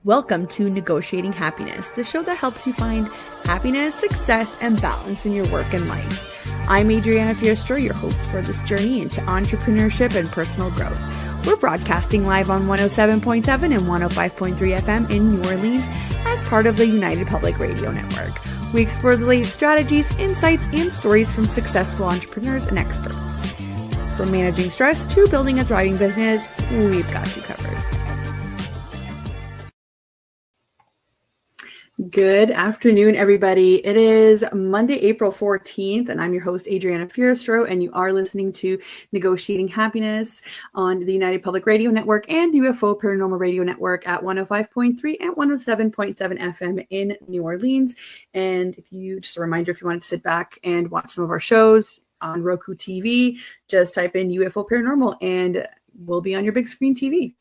Welcome to Negotiating Happiness, the show that helps you find happiness, success, and balance in your work and life. I'm Adriana, your host for this journey into entrepreneurship and personal growth. We're broadcasting live on 107.7 and 105.3 FM in New Orleans as part of the United Public Radio Network. We explore the latest strategies, insights, and stories from successful entrepreneurs and experts. From managing stress to building a thriving business, we've got you covered. Good afternoon, everybody. It is Monday, April 14th, and I'm your host, Adriana Fierstro, and you are listening to Negotiating Happiness on the United Public Radio Network and UFO Paranormal Radio Network at 105.3 and 107.7 FM in New Orleans. And just a reminder, if you wanted to sit back and watch some of our shows on Roku TV, just type in UFO Paranormal and we'll be on your big screen TV.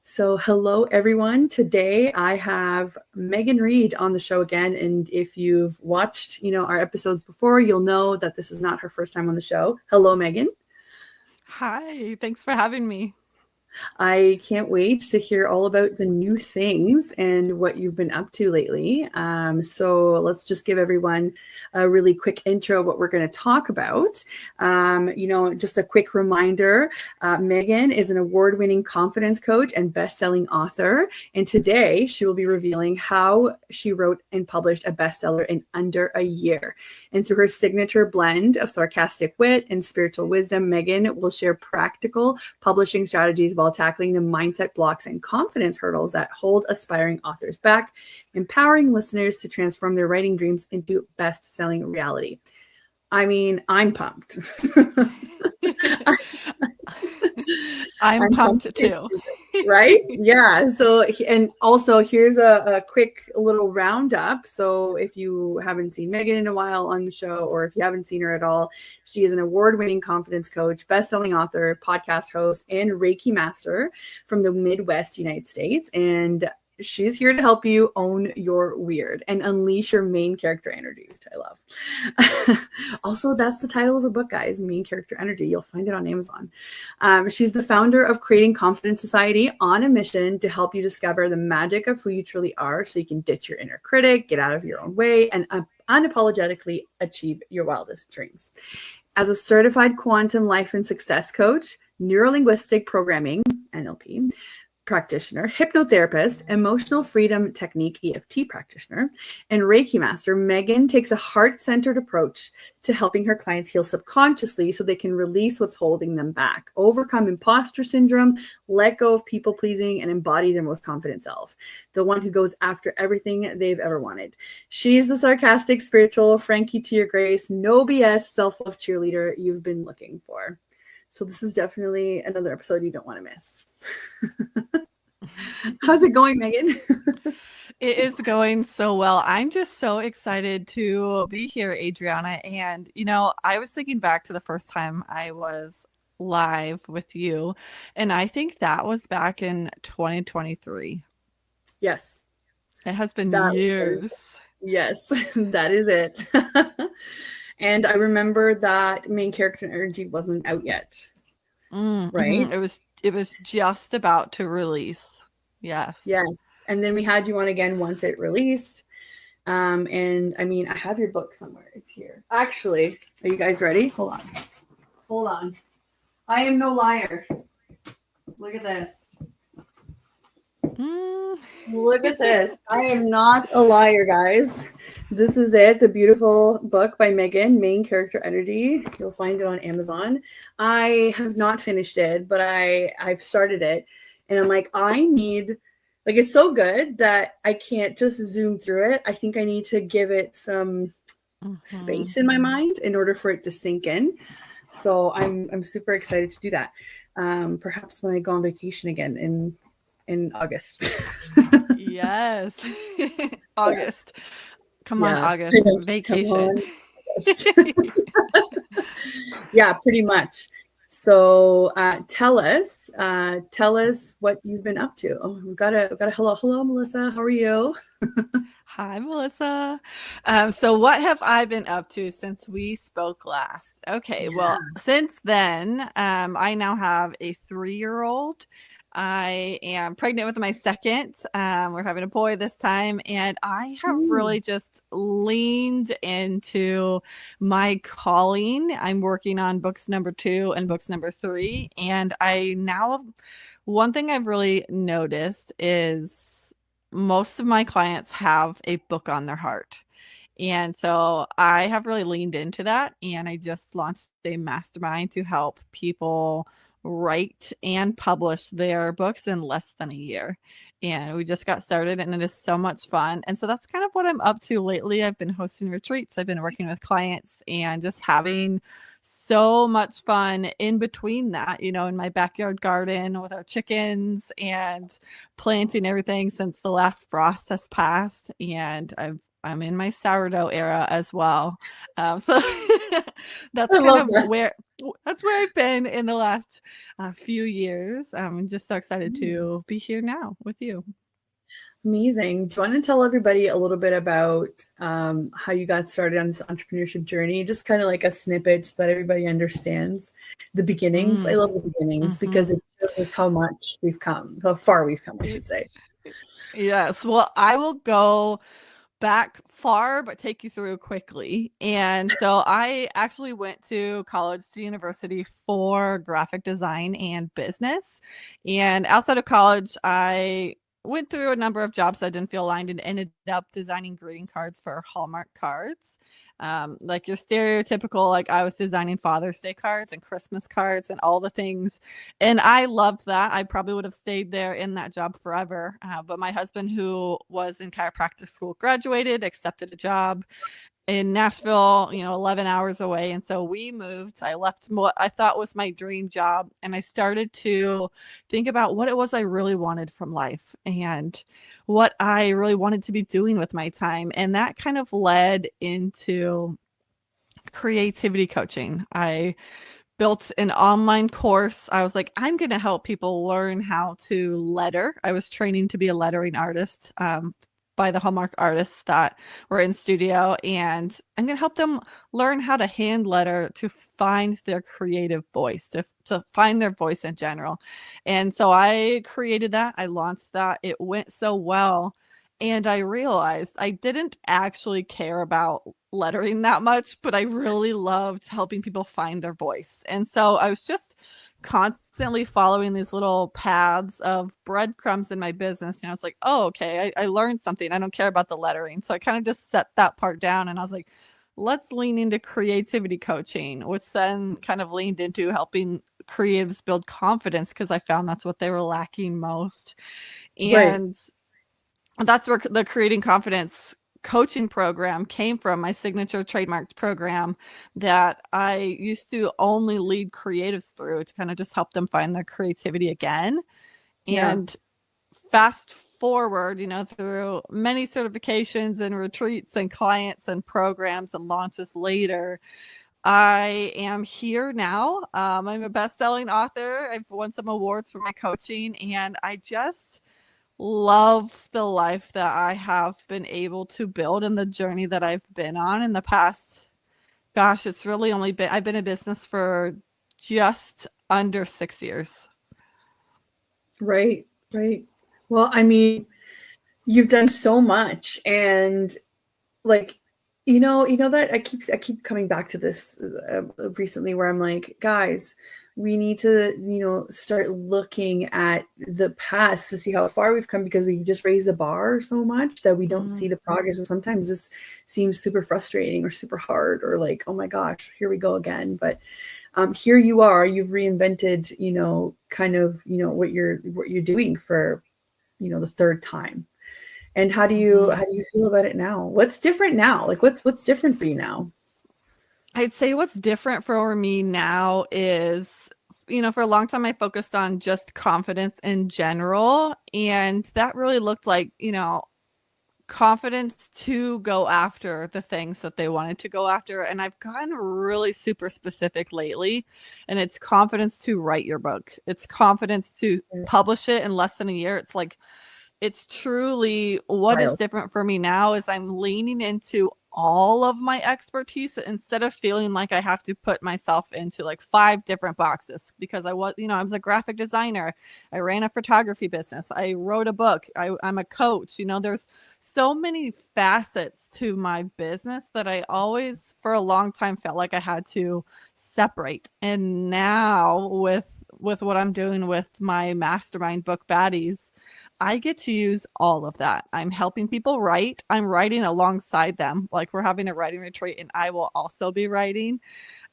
So hello, everyone. Today I have Megan Reed on the show again. And if you've watched, our episodes before, you'll know that this is not her first time on the show. Hello, Megan. Hi, thanks for having me. I can't wait to hear all about the new things and what you've been up to lately. So let's just give everyone a really quick intro of what we're going to talk about. Just a quick reminder, Megan is an award-winning confidence coach and best-selling author. And today she will be revealing how she wrote and published a bestseller in under a year. And through her signature blend of sarcastic wit and spiritual wisdom, Megan will share practical publishing strategies while tackling the mindset blocks and confidence hurdles that hold aspiring authors back, empowering listeners to transform their writing dreams into best-selling reality. I mean, I'm pumped. I'm pumped too. Right? Yeah. So, and also here's a quick little roundup. So if you haven't seen Megan in a while on the show, or if you haven't seen her at all, she is an award-winning confidence coach, best-selling author, podcast host, and Reiki Master from the Midwest United States. And she's here to help you own your weird and unleash your main character energy, which I love. Also, that's the title of her book, guys, Main Character Energy. You'll find it on Amazon. She's the founder of Creating Confidence Society, on a mission to help you discover the magic of who you truly are so you can ditch your inner critic, get out of your own way, and unapologetically achieve your wildest dreams. As a certified quantum life and success coach, neurolinguistic programming, NLP, practitioner, hypnotherapist, emotional freedom technique, EFT practitioner, and Reiki master, Megan takes a heart-centered approach to helping her clients heal subconsciously so they can release what's holding them back, overcome imposter syndrome, let go of people-pleasing, and embody their most confident self, the one who goes after everything they've ever wanted. She's the sarcastic, spiritual, Frankie to your grace, no BS, self-love cheerleader you've been looking for. So this is definitely another episode you don't want to miss. How's it going, Megan? It is going so well. I'm just so excited to be here, Adriana. And, I was thinking back to the first time I was live with you, and I think that was back in 2023. Yes. It has been years. Yes, that is it. And I remember that Main Character Energy wasn't out yet. Right? It was just about to release. Yes. Yes. And then we had you on again once it released. And I mean, I have your book somewhere. It's here. Actually, are you guys ready? Hold on. I am no liar. Look at this. Look at this. I am not a liar, guys. This is it, the beautiful book by Megan, Main Character Energy. You'll find it on Amazon. I have not finished it, but I've started it. And I'm like, it's so good that I can't just zoom through it. I think I need to give it some space in my mind in order for it to sink in. So I'm super excited to do that. Perhaps when I go on vacation again in August. Yes. August. Yeah. Come on, August. Vacation. August. Yeah, pretty much. So tell us what you've been up to. Oh, we've got a hello, Melissa. How are you? Hi, Melissa. So what have I been up to since we spoke last? Okay, well, since then, I now have a 3-year-old. I am pregnant with my second. We're having a boy this time, and I have really just leaned into my calling. I'm working on books number 2 and books number 3, and one thing I've really noticed is most of my clients have a book on their heart. And so I have really leaned into that, and I just launched a mastermind to help people write and publish their books in less than a year. And we just got started, and it is so much fun. And so that's kind of what I'm up to lately. I've been hosting retreats, I've been working with clients, and just having so much fun in between that, in my backyard garden with our chickens and planting everything since the last frost has passed. And I'm in my sourdough era as well. So that's where I've been in the last few years. I'm just so excited to be here now with you. Amazing. Do you want to tell everybody a little bit about how you got started on this entrepreneurship journey? Just kind of like a snippet so that everybody understands the beginnings. I love the beginnings because it shows us how far we've come, I should say. Yes. Well, I will go back far, but take you through quickly. And so I actually went to university for graphic design and business. And outside of college, I went through a number of jobs that I didn't feel aligned and ended up designing greeting cards for Hallmark cards. Like your stereotypical, like I was designing Father's Day cards and Christmas cards and all the things. And I loved that. I probably would have stayed there in that job forever. But my husband, who was in chiropractic school, graduated, accepted a job in Nashville, 11 hours away. And so we moved. I left what I thought was my dream job, and I started to think about what it was I really wanted from life and what I really wanted to be doing with my time. And that kind of led into creativity coaching. I built an online course. I was like, I'm going to help people learn how to letter. I was training to be a lettering artist by the Hallmark artists that were in studio. And I'm going to help them learn how to hand letter to find their creative voice, to find their voice in general. And so I created that. I launched that. It went so well. And I realized I didn't actually care about lettering that much, but I really loved helping people find their voice. And so I was just constantly following these little paths of breadcrumbs in my business. And I was like, oh, okay, I learned something. I don't care about the lettering. So I kind of just set that part down, and I was like, let's lean into creativity coaching, which then kind of leaned into helping creatives build confidence, because I found that's what they were lacking most. And that's where the Creating Confidence coaching program came from, my signature trademarked program that I used to only lead creatives through to kind of just help them find their creativity again. And fast forward, through many certifications and retreats and clients and programs and launches later, I am here now. I'm a best-selling author. I've won some awards for my coaching, and I just love the life that I have been able to build and the journey that I've been on in the past. Gosh, it's really only been, I've been in business for just under 6 years. Right. Well, I mean, you've done so much, and like, that I keep coming back to this recently, where I'm like, guys, we need to, start looking at the past to see how far we've come, because we just raise the bar so much that we don't see the progress. And sometimes this seems super frustrating or super hard, or like, oh my gosh, here we go again. But here you are, you've reinvented, kind of, what you're doing for, the third time. And how do you feel about it now? What's different now? Like what's different for you now? I'd say what's different for me now is, for a long time I focused on just confidence in general. And that really looked like, confidence to go after the things that they wanted to go after. And I've gotten really super specific lately. And it's confidence to write your book. It's confidence to publish it in less than a year. It's like, it's truly what is different for me now is I'm leaning into all of my expertise instead of feeling like I have to put myself into like 5 different boxes, because I was, I was a graphic designer. I ran a photography business. I wrote a book. I'm a coach. There's so many facets to my business that I always, for a long time, felt like I had to separate. And now with what I'm doing with my mastermind Book Baddies, I get to use all of that. I'm helping people write. I'm writing alongside them. Like, we're having a writing retreat and I will also be writing.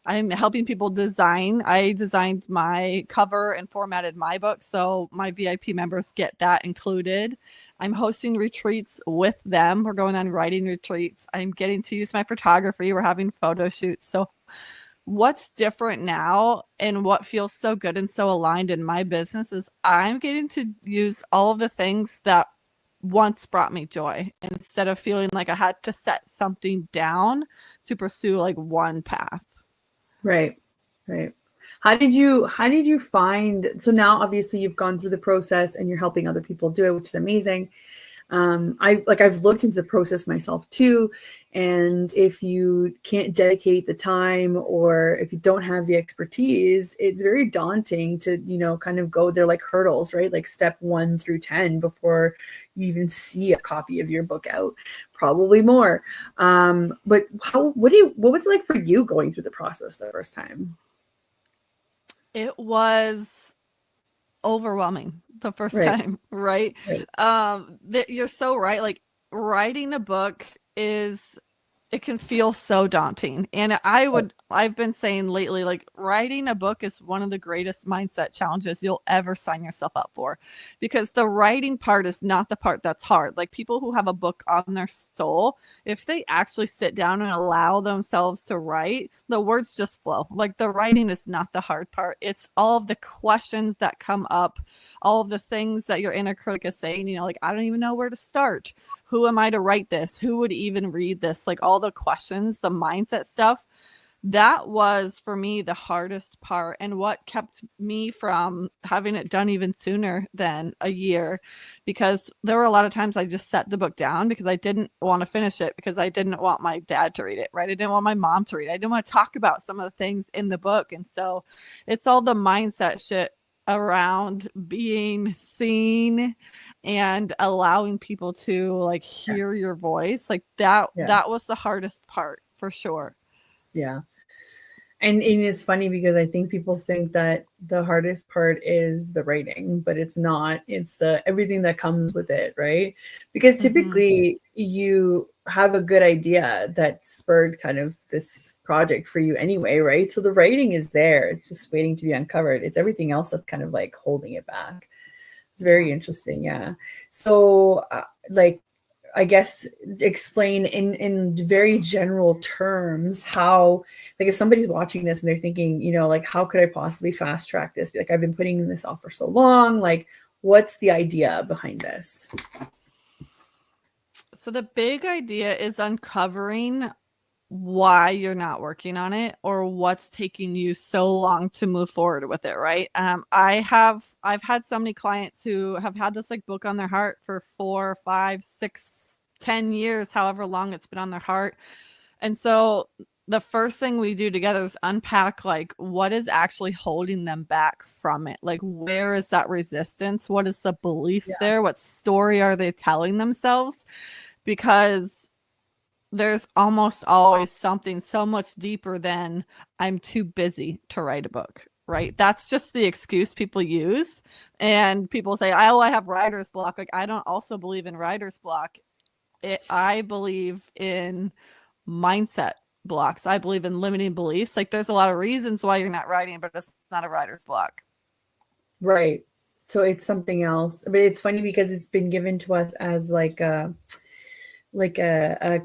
I'm helping people design. I designed my cover and formatted my book, so my VIP members get that included. I'm hosting retreats with them. We're going on writing retreats. I'm getting to use my photography. We're having photo shoots. So what's different now and what feels so good and so aligned in my business is I'm getting to use all of the things that once brought me joy, instead of feeling like I had to set something down to pursue like one path. Right. How did you find, so now obviously you've gone through the process and you're helping other people do it, which is amazing. I've looked into the process myself too. And if you can't dedicate the time, or if you don't have the expertise, it's very daunting to, kind of go there, like hurdles, right? Like step 1 through 10 before you even see a copy of your book out, probably more. But what was it like for you going through the process the first time? It was overwhelming the first time, right? You're so right. Like, writing a book it can feel so daunting. And I've been saying lately, like, writing a book is one of the greatest mindset challenges you'll ever sign yourself up for, because the writing part is not the part that's hard. Like, people who have a book on their soul, if they actually sit down and allow themselves to write, the words just flow. Like, the writing is not the hard part. It's all of the questions that come up, all of the things that your inner critic is saying, like, I don't even know where to start. Who am I to write this? Who would even read this? Like, all the questions, the mindset stuff, that was for me the hardest part, and what kept me from having it done even sooner than a year, because there were a lot of times I just set the book down because I didn't want to finish it, because I didn't want my dad to read it, right? I didn't want my mom to read it. I didn't want to talk about some of the things in the book. And so it's all the mindset shit around being seen and allowing people to like hear your voice. Like that was the hardest part for sure. Yeah. And it's funny because I think people think that the hardest part is the writing, but it's not. It's everything that comes with it, right? Because typically you have a good idea that spurred kind of this project for you anyway, right? So the writing is there. It's just waiting to be uncovered. It's everything else that's kind of like holding it back. It's very interesting. Yeah. So I guess explain in very general terms how, like, if somebody's watching this and they're thinking, like, how could I possibly fast track this? Like, I've been putting this off for so long. Like, what's the idea behind this? So the big idea is uncovering why you're not working on it, or what's taking you so long to move forward with it, right? I've had so many clients who have had this like book on their heart for 4, 5, 6, 10 years, however long it's been on their heart. And so the first thing we do together is unpack like what is actually holding them back from it. Like, where is that resistance? What is the belief there? What story are they telling themselves? Because there's almost always something so much deeper than I'm too busy to write a book, right? That's just the excuse people use. And people say, oh, I have writer's block. Like, I don't also believe in writer's block. I believe in mindset blocks. I believe in limiting beliefs. Like, there's a lot of reasons why you're not writing, but it's not a writer's block. Right. So it's something else. But it's funny because it's been given to us as like a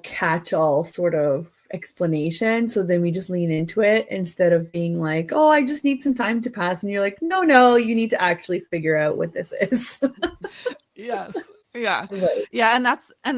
catch-all sort of explanation. So then we just lean into it instead of being like, oh, I just need some time to pass. And you're like, no, you need to actually figure out what this is. Yes. Yeah. Right. Yeah. And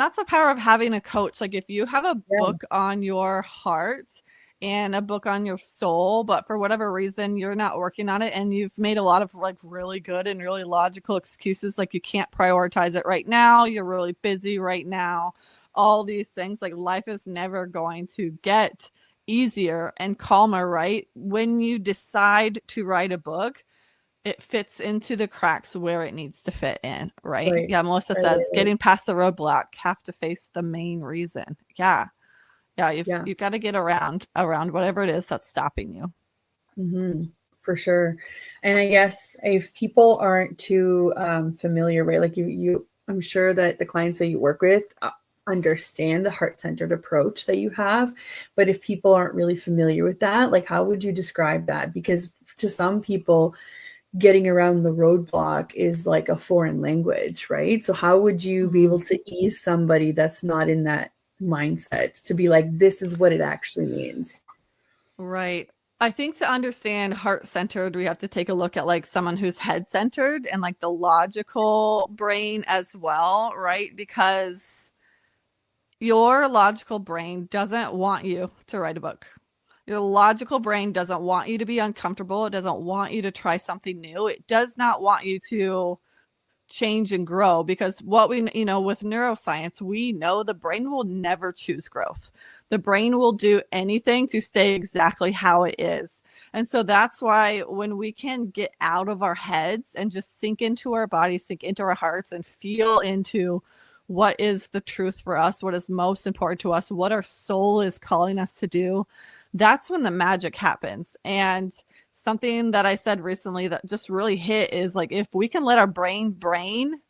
that's the power of having a coach. Like, if you have a book on your heart and a book on your soul, but for whatever reason you're not working on it, and you've made a lot of like really good and really logical excuses, like you can't prioritize it right now, you're really busy right now, all these things. Like life is never going to get easier and calmer, right? When you decide to write a book, it fits into the cracks where it needs to fit in, right? Right. Yeah, Melissa says getting past the roadblock, have to face the main reason. Yeah. Yeah, you've got to get around whatever it is that's stopping you. Mm-hmm. For sure. And I guess if people aren't too familiar, right? Like I'm sure that the clients that you work with understand the heart-centered approach that you have, but if people aren't really familiar with that, like how would you describe that? Because to some people, getting around the roadblock is like a foreign language, right? So how would you be able to ease somebody that's not in that mindset to be like, this is what it actually means? Right. I think to understand heart-centered, we have to take a look at like someone who's head-centered and like the logical brain as well, right? Because your logical brain doesn't want you to write a book. Your logical brain doesn't want you to be uncomfortable. It doesn't want you to try something new. It does not want you to change and grow, because what we, with neuroscience, we know the brain will never choose growth. The brain will do anything to stay exactly how it is. And so that's why when we can get out of our heads and just sink into our bodies, sink into our hearts, and feel into what is the truth for us, what is most important to us, what our soul is calling us to do, that's when the magic happens. And something that I said recently that just really hit is like, if we can let our brain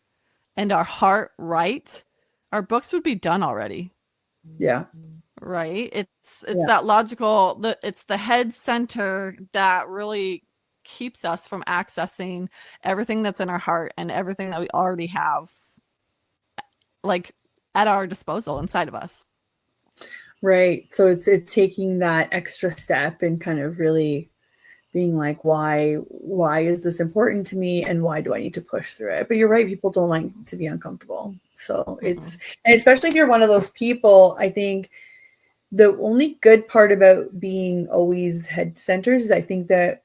and our heart write, our books would be done already. Yeah. Right. It's that logical, it's the head center that really keeps us from accessing everything that's in our heart and everything that we already have like at our disposal inside of us. Right. So it's taking that extra step and kind of really being like, why is this important to me, and why do I need to push through it? But you're right, people don't like to be uncomfortable. So it's, and especially if you're one of those people, I think the only good part about being always head centered is I think that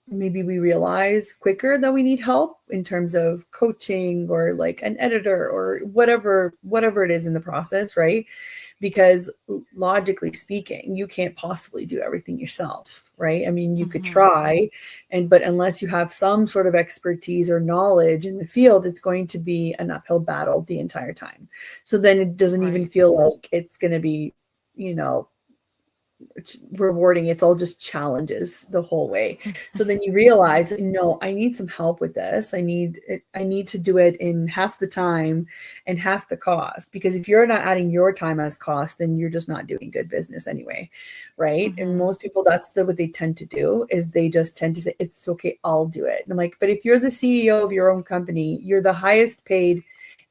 maybe we realize quicker that we need help in terms of coaching or like an editor or whatever it is in the process, right? Because logically speaking, you can't possibly do everything yourself, right? I mean, you could try, but unless you have some sort of expertise or knowledge in the field, it's going to be an uphill battle the entire time. So then it doesn't even feel like it's going to be, rewarding. It's all just challenges the whole way. So then you realize, no, I need some help with this. I need to do it in half the time and half the cost, because if you're not adding your time as cost, then you're just not doing good business anyway, right? And most people, that's what they tend to do, is they just tend to say, it's okay, I'll do it. And I'm like, but if you're the CEO of your own company, you're the highest paid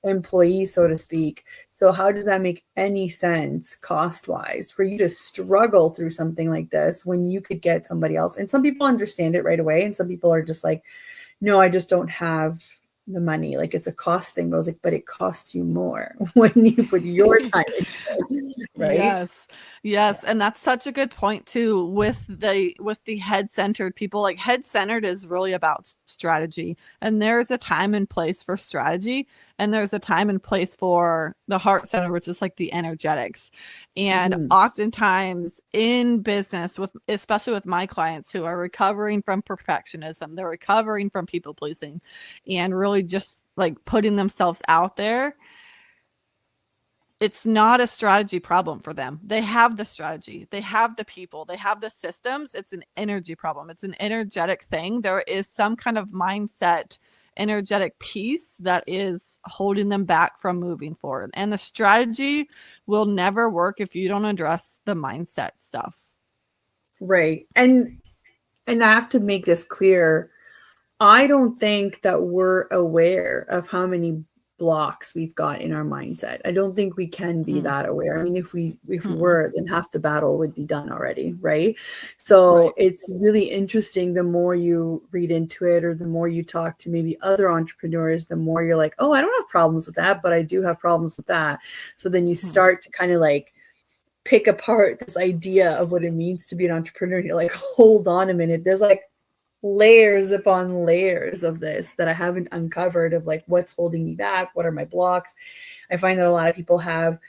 employee, so to speak. So how does that make any sense cost-wise for you to struggle through something like this when you could get somebody else? And some people understand it right away, and some people are just like, no, I just don't have the money. Like, it's a cost thing. But I was like, but it costs you more when you put your time into it, right? Yes. And that's such a good point too, with the head-centered people. Like, head-centered is really about strategy, and there's a time and place for strategy, and there's a time and place for the heart center, which is like the energetics. And oftentimes in business, especially with my clients who are recovering from perfectionism, they're recovering from people pleasing and really just like putting themselves out there, it's not a strategy problem for them. They have the strategy, they have the people, they have the systems. It's an energy problem. It's an energetic thing. There is some kind of mindset, energetic piece that is holding them back from moving forward. And the strategy will never work if you don't address the mindset stuff. Right. And I have to make this clear. I don't think that we're aware of how many blocks we've got in our mindset. I don't think we can be that aware. I mean, if we were, then half the battle would be done already, right? So it's really interesting. The more you read into it, or the more you talk to maybe other entrepreneurs, the more you're like, oh, I don't have problems with that, but I do have problems with that. So then you start to kind of like pick apart this idea of what it means to be an entrepreneur. You're like, hold on a minute. There's like layers upon layers of this that I haven't uncovered, of like, what's holding me back? What are my blocks? I find that a lot of people have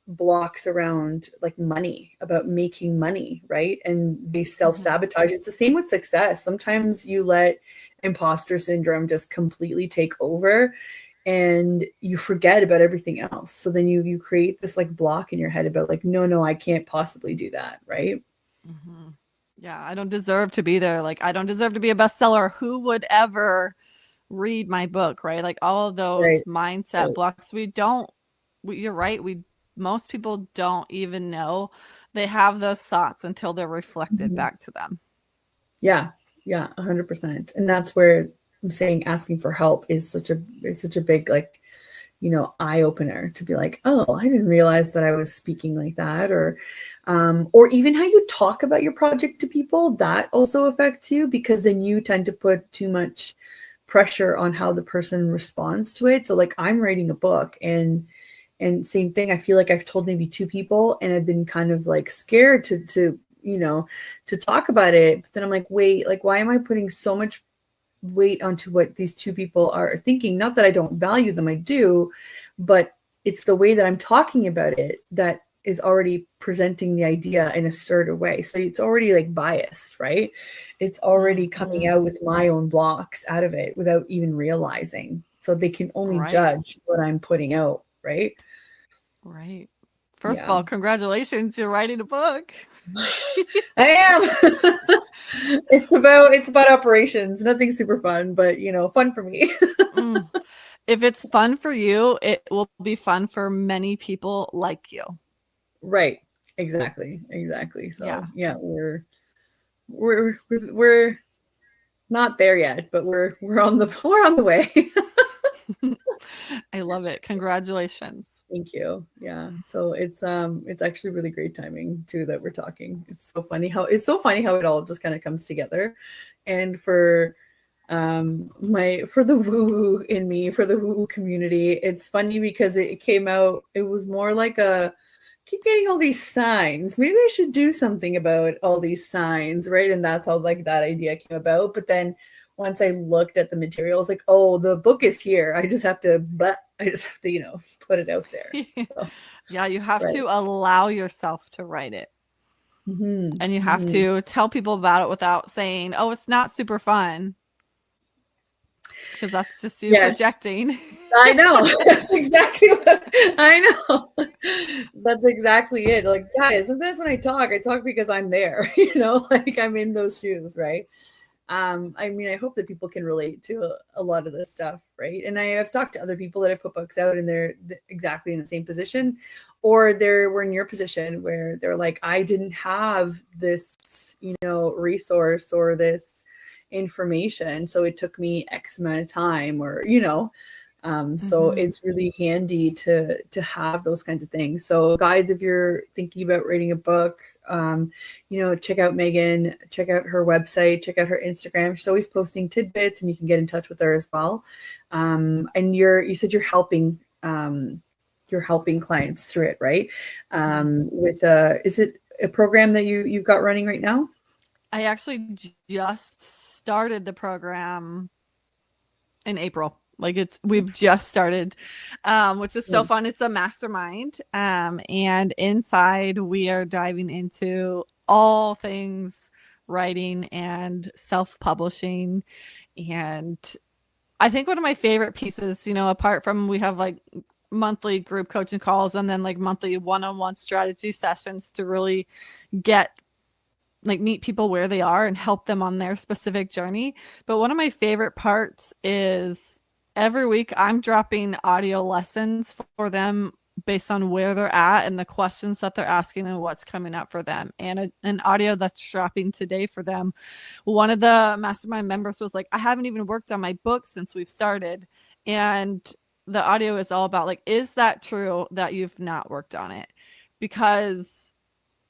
blocks around like money, about making money, right? And they self-sabotage. It's the same with success. Sometimes you let imposter syndrome just completely take over and you forget about everything else. So then you create this like block in your head about like, no, I can't possibly do that, right? Yeah, I don't deserve to be there. Like, I don't deserve to be a bestseller. Who would ever read my book, right? Like all of those mindset blocks. You're right. Most people don't even know they have those thoughts until they're reflected back to them. Yeah, 100%. And that's where I'm saying asking for help is such a big, like, eye opener to be like, oh, I didn't realize that I was speaking like that. Or even how you talk about your project to people, that also affects you, because then you tend to put too much pressure on how the person responds to it. So like I'm writing a book and same thing. I feel like I've told maybe 2 people and I've been kind of like scared to talk about it. But then I'm like, wait, like, why am I putting so much weight onto what these 2 people are thinking? Not that I don't value them, I do, but it's the way that I'm talking about it that is already presenting the idea in a certain way. So it's already like biased, right? It's already coming out with my own blocks out of it without even realizing. So they can only judge what I'm putting out, right? Right. First of all, congratulations, you're writing a book. I am. It's about operations. Nothing super fun, but fun for me. If it's fun for you, it will be fun for many people like you. Right. Exactly. So yeah, we're not there yet, but we're on the way. I love it. Congratulations. Thank you. Yeah. So it's actually really great timing too that we're talking. It's so funny how it all just kind of comes together. And for the woo in me, for the woo community, it's funny because it came out, it was more like keep getting all these signs. Maybe I should do something about all these signs, right? And that's how like that idea came about. But then once I looked at the materials, like, oh, the book is here. I just have to put it out there. So, yeah, you have to allow yourself to write it. And you have to tell people about it without saying, oh, it's not super fun. Because that's just you projecting. I know. That's exactly what I know. That's exactly it. Like, guys, sometimes when I talk because I'm there, like I'm in those shoes, right? I mean, I hope that people can relate to a lot of this stuff, right? And I have talked to other people that have put books out and they're exactly in the same position, or were in your position where they're like, I didn't have this, resource or this information, so it took me X amount of time, or so it's really handy to have those kinds of things. So guys, if you're thinking about writing a book, check out Megan, check out her website, check out her Instagram. She's always posting tidbits and you can get in touch with her as well. And you said you're helping clients through it, right? Is it a program that you've got running right now? I actually just started the program in April. We've just started, which is so fun. It's a mastermind. And inside we are diving into all things writing and self-publishing. And I think one of my favorite pieces, apart from we have like monthly group coaching calls and then like monthly one-on-one strategy sessions to really meet people where they are and help them on their specific journey. But one of my favorite parts is every week I'm dropping audio lessons for them based on where they're at and the questions that they're asking and what's coming up for them. And an audio that's dropping today for them. One of the mastermind members was like, I haven't even worked on my book since we've started. And the audio is all about like, is that true that you've not worked on it? Because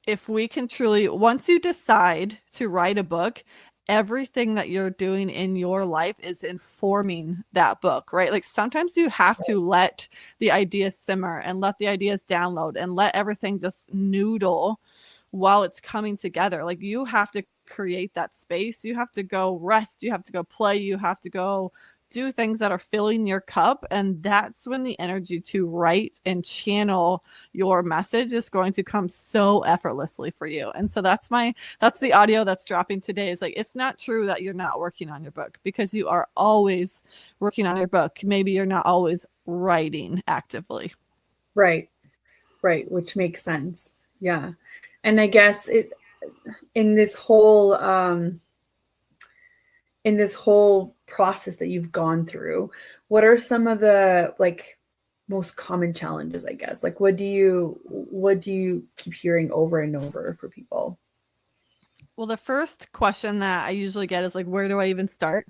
if we can truly, once you decide to write a book, everything that you're doing in your life is informing that book, right? Like sometimes you have to let the ideas simmer and let the ideas download and let everything just noodle while it's coming together. Like you have to create that space. You have to go rest. You have to go play. You have to go do things that are filling your cup. And that's when the energy to write and channel your message is going to come so effortlessly for you. And so that's the audio that's dropping today, is like, it's not true that you're not working on your book, because you are always working on your book. Maybe you're not always writing actively. Right. Which makes sense. Yeah. And I guess in this whole process that you've gone through, what are some of the like most common challenges, I guess? Like, what do you keep hearing over and over for people? Well, the first question that I usually get is like, where do I even start?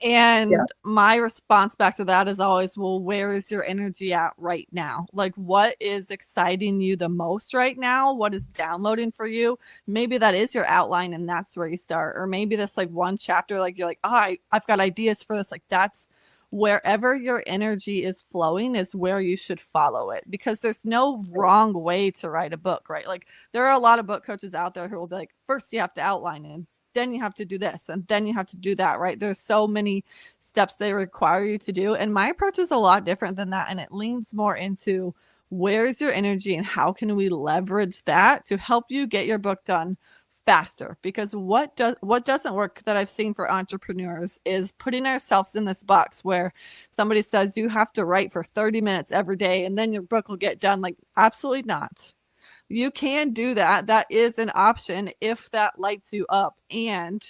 And my response back to that is always, well, where is your energy at right now? Like, what is exciting you the most right now? What is downloading for you? Maybe that is your outline and that's where you start. Or maybe this like one chapter, like you're like, oh, I've got ideas for this. Like, that's wherever your energy is flowing is where you should follow it, because there's no wrong way to write a book, right? Like, there are a lot of book coaches out there who will be like, first you have to outline it, then you have to do this, and then you have to do that, right? There's so many steps they require you to do. And my approach is a lot different than that. And it leans more into where's your energy and how can we leverage that to help you get your book done faster. Because what doesn't work that I've seen for entrepreneurs is putting ourselves in this box where somebody says you have to write for 30 minutes every day and then your book will get done. Like, absolutely not. You can do that. That is an option if that lights you up. And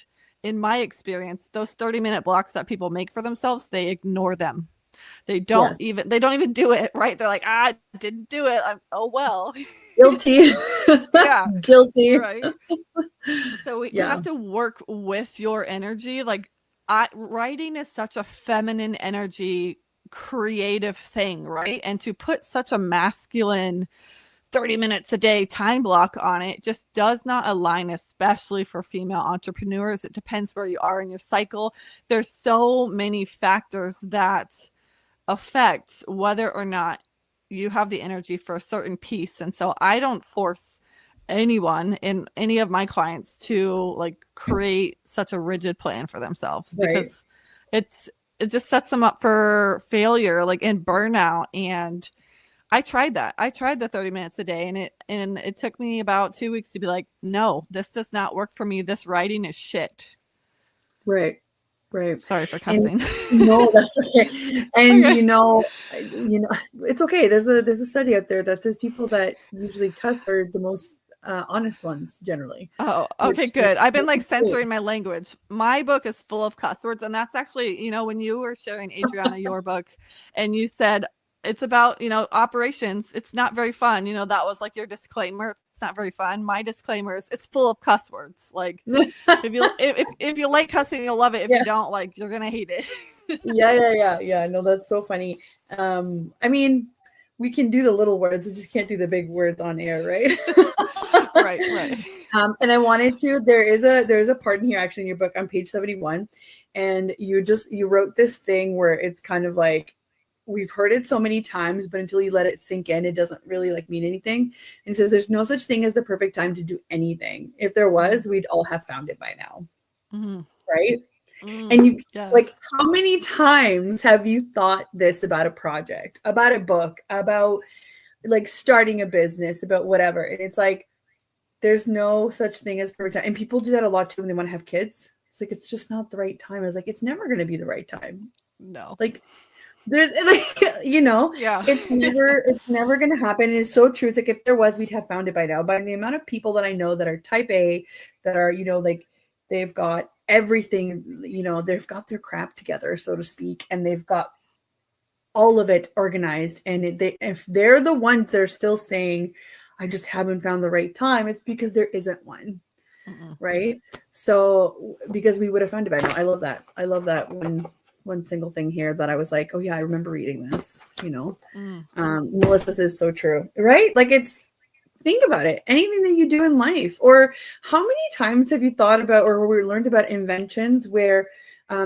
in my experience, those 30-minute blocks that people make for themselves, they ignore them. They don't even do it, right? They're like, I didn't do it. Oh, well. Guilty. Yeah. Guilty. Right. So you have to work with your energy. Like, writing is such a feminine energy, creative thing, right? And to put such a masculine 30 minutes a day time block on it just does not align, especially for female entrepreneurs. It depends where you are in your cycle. There's so many factors that affect whether or not you have the energy for a certain piece. And so I don't force anyone in any of my clients to like create such a rigid plan for themselves, because it just sets them up for failure, like in burnout. And I tried that. I tried the 30 minutes a day, and it took me about 2 weeks to be like, no, this does not work for me. This writing is shit. Right. Sorry for cussing. No, that's okay. And okay. you know, it's okay. There's a study out there that says people that usually cuss are the most honest ones generally. Oh, okay, good. I've been like censoring my language. My book is full of cuss words, and that's actually, when you were sharing, Adriana, your book, and you said it's about, operations. It's not very fun. That was like your disclaimer. It's not very fun. My disclaimer is it's full of cuss words. Like, if you like cussing, you'll love it. If you don't, like, you're gonna hate it. Yeah. No, that's so funny. I mean, we can do the little words, we just can't do the big words on air, right? Right. And I wanted to. There's a part in here actually in your book on page 71, and you wrote this thing where it's kind of like, we've heard it so many times, but until you let it sink in, it doesn't really like mean anything. And it says there's no such thing as the perfect time to do anything. If there was, we'd all have found it by now. Mm-hmm. Right? And you like, how many times have you thought this about a project, about a book, about like starting a business, about whatever? And it's like, there's no such thing as perfect time. And people do that a lot too when they want to have kids. It's like, it's just not the right time. I was like, it's never going to be the right time. No. Like, there's like, it's never going to happen. And it's so true. It's like, if there was, we'd have found it by now. By the amount of people that I know that are type A, that are, like, they've got everything, they've got their crap together, so to speak, and they've got all of it organized. And if they're the ones that are still saying, I just haven't found the right time, it's because there isn't one. Mm-mm. Right? So, because we would have found it by now. I love that one single thing here that I was like, oh yeah, I remember reading this, Melissa says so true, right? Like, think about it. Anything that you do in life, or how many times have you thought about, or we learned about inventions where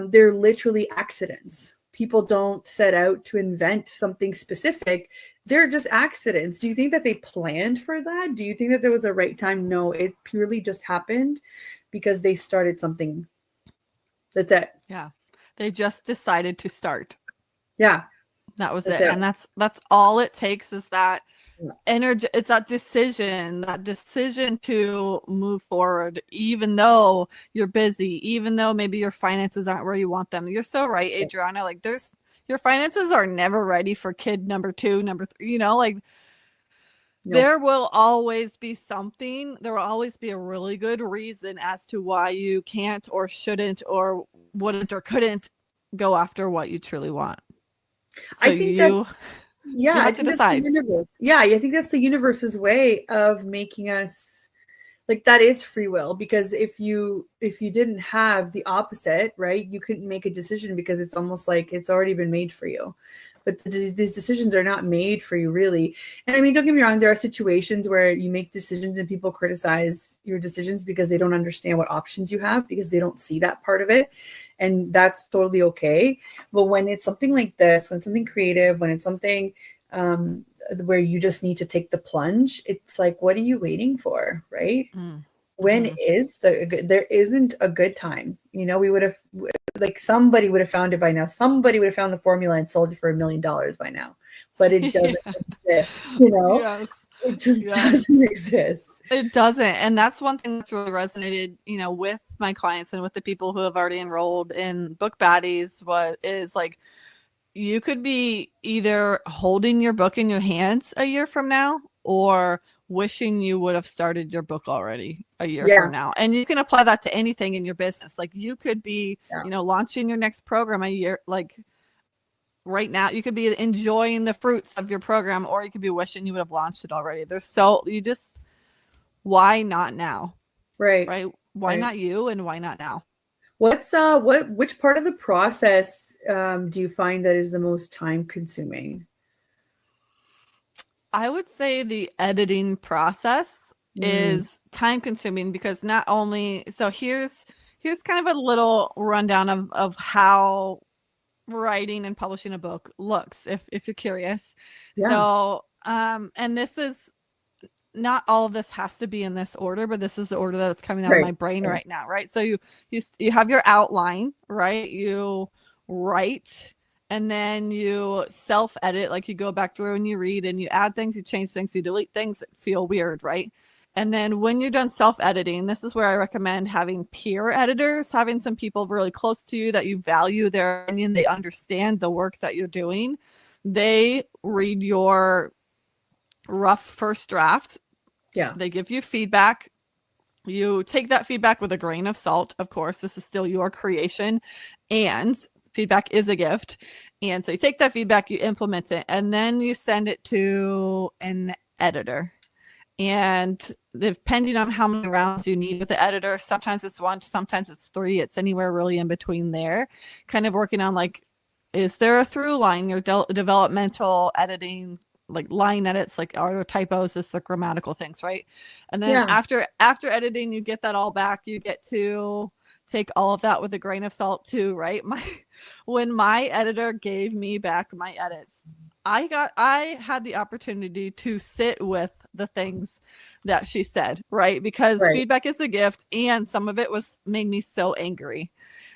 they're literally accidents. People don't set out to invent something specific. They're just accidents. Do you think that they planned for that? Do you think that there was a right time? No, it purely just happened because they started something. That's it. Yeah. They just decided to start. Yeah. That was it. And that's all it takes is that energy. It's that decision to move forward, even though you're busy, even though maybe your finances aren't where you want them. You're so right, Adriana. Like your finances are never ready for kid number 2, number 3, you know, like there will always be something. There will always be a really good reason as to why you can't or shouldn't or wouldn't or couldn't go after what you truly want. So I think that's I think that's the universe. Yeah, I think that's the universe's way of making us, like, that is free will, because if you didn't have the opposite, right, you couldn't make a decision, because it's almost like it's already been made for you. But these decisions are not made for you, really. And I mean, don't get me wrong, there are situations where you make decisions and people criticize your decisions because they don't understand what options you have, because they don't see that part of it. And that's totally okay. But when it's something like this, when it's something creative, when it's something where you just need to take the plunge, it's like, what are you waiting for, right? When is there isn't a good time? You know, we would have, like, somebody would have found it by now. Somebody would have found the formula and sold it for $1 million by now. But it doesn't exist, you know? Yes. It just doesn't exist. It doesn't. And that's one thing that's really resonated, you know, with my clients and with the people who have already enrolled in Book Baddies is like, you could be either holding your book in your hands a year from now or wishing you would have started your book already a year from now. And you can apply that to anything in your business. Like you could be, you know, launching your next program a year, like right now. You could be enjoying the fruits of your program, or you could be wishing you would have launched it already. Why not now? Right. Why not you, and why not now? Which part of the process do you find that is the most time consuming? I would say the editing process is time consuming, because not only, so here's kind of a little rundown of how writing and publishing a book looks, if you're curious. So and this is not all of this has to be in this order, but this is the order that it's coming out of my brain right now, right? So you have your outline, right? You write, and then you self-edit, like you go back through and you read and you add things, you change things, you delete things that feel weird, right? And then when you're done self-editing, this is where I recommend having peer editors, having some people really close to you that you value their opinion, they understand the work that you're doing. They read your rough first draft. They give you feedback. You take that feedback with a grain of salt. Of course, this is still your creation, and feedback is a gift. And so you take that feedback, you implement it, and then you send it to an editor. And depending on how many rounds you need with the editor, sometimes it's 1, sometimes it's 3. It's anywhere really in between there. Kind of working on, like, is there a through line? Your developmental editing, like line edits, like are there typos, is there grammatical things, right? And then after editing, you get that all back. You get to take all of that with a grain of salt too, right? When my editor gave me back my edits, I had the opportunity to sit with the things that she said, right? Because feedback is a gift, and some of it made me so angry.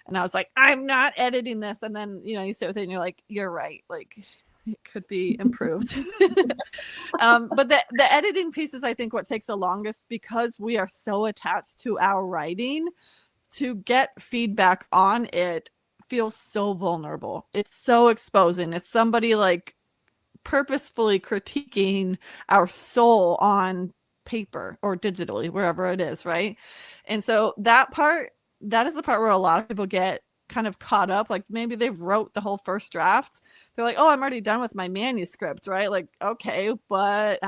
And I was like, I'm not editing this. And then, you know, you sit with it and you're like, you're right. Like, it could be improved. But the editing piece is, I think, what takes the longest, because we are so attached to our writing. To get feedback on it feels so vulnerable. It's so exposing. It's somebody like purposefully critiquing our soul on paper or digitally, wherever it is, right? And so that is the part where a lot of people get kind of caught up. Like maybe they've wrote the whole first draft. They're like, oh, I'm already done with my manuscript, right? Like, okay, but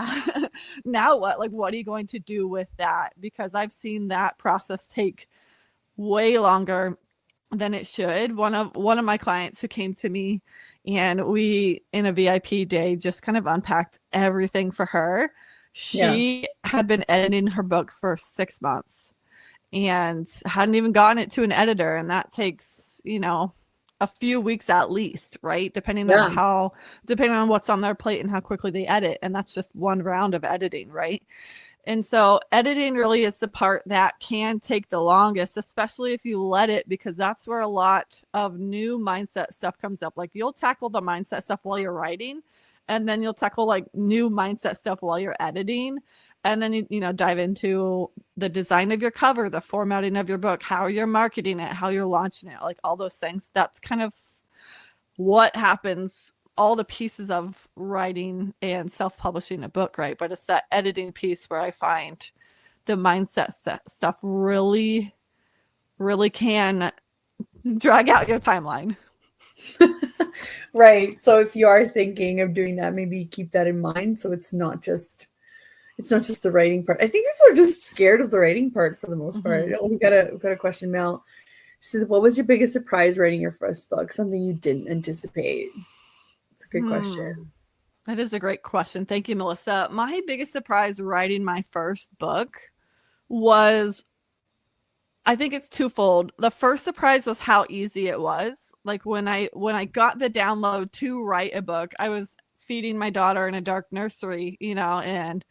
now what? Like, what are you going to do with that? Because I've seen that process take way longer than it should. One of my clients who came to me, and we, in a VIP day, just kind of unpacked everything for her. She had been editing her book for 6 months and hadn't even gotten it to an editor. And that takes, you know, a few weeks at least, right? Depending on what's on their plate and how quickly they edit. And that's just one round of editing, right? And so editing really is the part that can take the longest, especially if you let it, because that's where a lot of new mindset stuff comes up. Like you'll tackle the mindset stuff while you're writing, and then you'll tackle like new mindset stuff while you're editing. And then you know, dive into the design of your cover, the formatting of your book, how you're marketing it, how you're launching it, like all those things. That's kind of what happens, all the pieces of writing and self-publishing a book, right? But it's that editing piece where I find the mindset stuff really, really can drag out your timeline. Right. So if you are thinking of doing that, maybe keep that in mind. So it's not just the writing part. I think people are just scared of the writing part for the most part. We got a question, Mel. She says, what was your biggest surprise writing your first book? Something you didn't anticipate? It's a good question. That is a great question. Thank you, Melissa. My biggest surprise writing my first book was, I think it's twofold. The first surprise was how easy it was. Like when I got the download to write a book, I was feeding my daughter in a dark nursery, you know, and